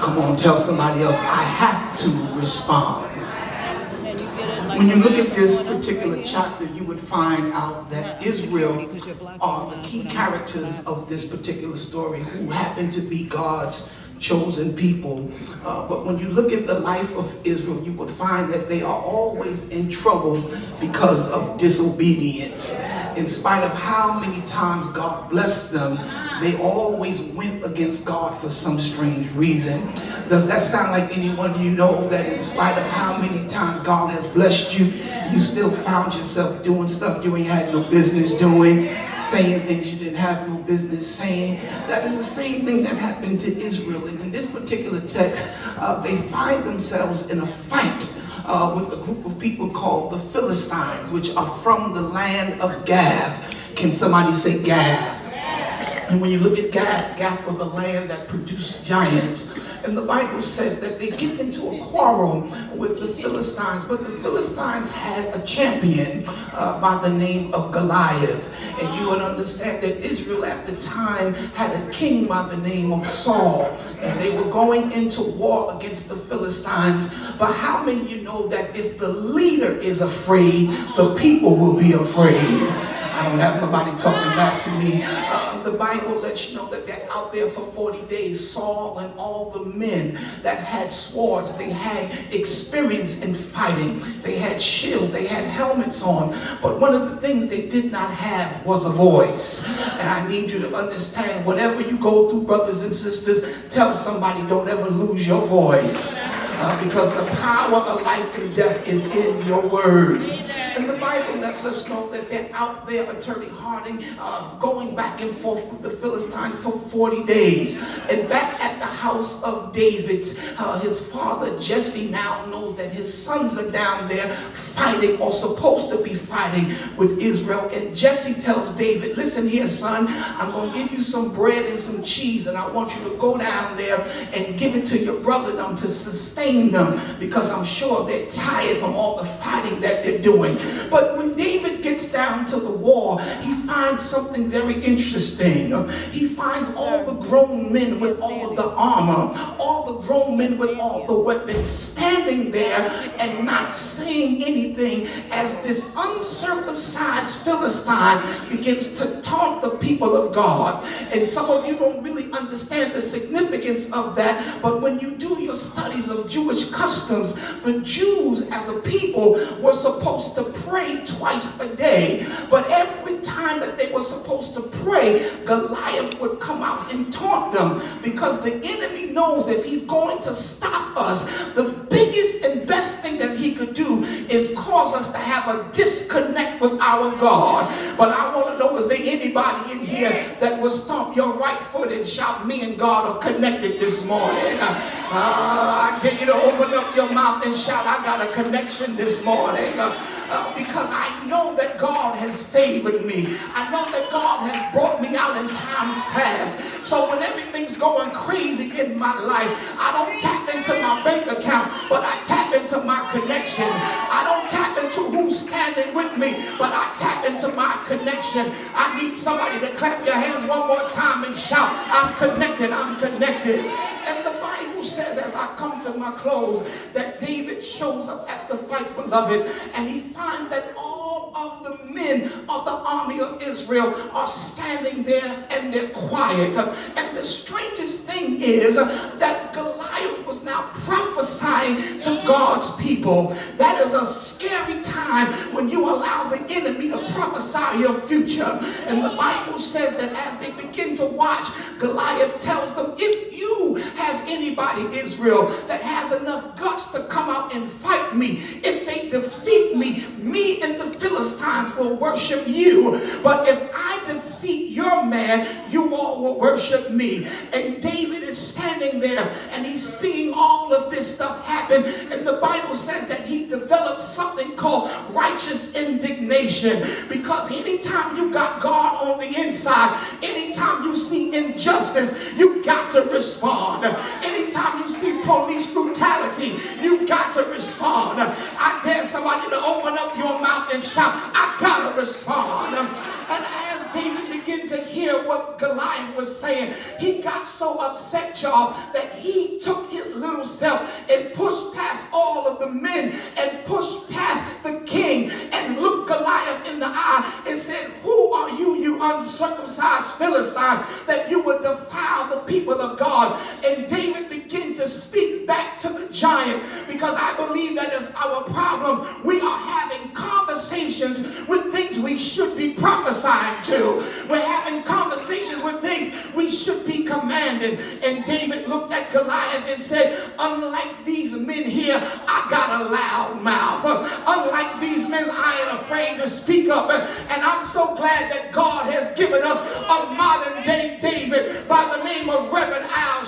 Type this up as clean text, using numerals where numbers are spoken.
Come on, tell somebody else, I have to respond. When you look at this particular chapter, you would find out that Israel are the key characters of this particular story who happen to be God's chosen people. But when you look at the life of Israel, you would find that they are always in trouble because of disobedience. In spite of how many times God blessed them, they always went against God for some strange reason. Does that sound like anyone you know that in spite of how many times God has blessed you, you still found yourself doing stuff you ain't had no business doing, saying things you didn't have no business saying? That is the same thing that happened to Israel. And in this particular text, they find themselves in a fight with a group of people called the Philistines, which are from the land of Gath. Can somebody say Gath? And when you look at Gath, Gath was a land that produced giants. And the Bible says that they get into a quarrel with the Philistines, but the Philistines had a champion by the name of Goliath. And you would understand that Israel at the time had a king by the name of Saul, and they were going into war against the Philistines. But how many of you know that if the leader is afraid, the people will be afraid? I don't have nobody talking back to me. The Bible lets you know that they're out there for 40 days. Saul and all the men that had swords, they had experience in fighting. They had shields, they had helmets on. But one of the things they did not have was a voice. And I need you to understand, whatever you go through, brothers and sisters, tell somebody, don't ever lose your voice. Because the power of life and death is in your words. And the Bible lets us know that they're out there, Attorney Harding, going back and forth with the Philistines for 40 days. And back at the house of David, his father Jesse now knows that his sons are down there fighting, or supposed to be fighting, with Israel. And Jesse tells David, listen here, son, I'm going to give you some bread and some cheese, and I want you to go down there and give it to your brother to sustain them, because I'm sure they're tired from all the fighting that they're doing. But when David gets down to the war, he finds something very interesting. He finds all the grown men with all of the armor, all the grown men with all the weapons, standing there and not saying anything, as this uncircumcised Philistine begins to taunt the people of God. And some of you don't really understand the significance of that, but when you do your studies of Jewish customs, the Jews as a people were supposed to pray twice a day. But every time that they were supposed to pray, Goliath would come out and taunt them, because the enemy knows if he's going to stop us, the biggest and best thing that he could do is cause us to have a disconnect with our God. But I want to know, is there anybody in here that will stomp your right foot and shout, me and God are connected this morning? I dare you to open up your mouth and shout, I got a connection this morning. Because I know that God has favored me. I know that God has brought me out in times past. So when everything's going crazy in my life, I don't tap into my bank account, but I tap into my connection. I don't tap into who's standing with me, but I tap into my connection. I need somebody to clap your hands one more time and shout, I'm connected, I'm connected. And the Bible says, as I come to my close, that David shows up at the fight, beloved, and he finds that all of the men of the army of Israel are standing there and they're quiet. And the strangest thing is that Goliath was now prophesying to God's people. That is a scary time when you allow the enemy to prophesy your future. And the Bible says that as they begin to watch, Goliath tells them, if you have anybody, Israel, that has enough guts to come out and fight me, if they defeat me, me and the Philistines will worship you. But if I defeat your man, you all will worship me. And David is standing there and he's seeing all of this stuff happen. And the Bible says that he developed something called righteous indignation. Because anytime you got God on the inside, anytime you see injustice, you got to respond. Anytime you see police brutality, you got to respond. I dare somebody to open up your mouth and shout, I gotta respond. And as David began to hear what Goliath was saying, he got so upset, y'all, y'all, that he took his little self and pushed past all of the men and pushed past the king and looked Goliath in the eye and said, who are you, you uncircumcised Philistine, that you would defile the people of God? And David began to speak back to the giant, because I believe that is our problem. We are having conversations with things we should be prophesying to. We're having conversations with things we should be commanding. And David looked at Goliath and said, unlike these men here, I got a loud mouth. Unlike these men, I ain't afraid to speak up. And I'm so glad that God has given us a modern day David by the name of Reverend Al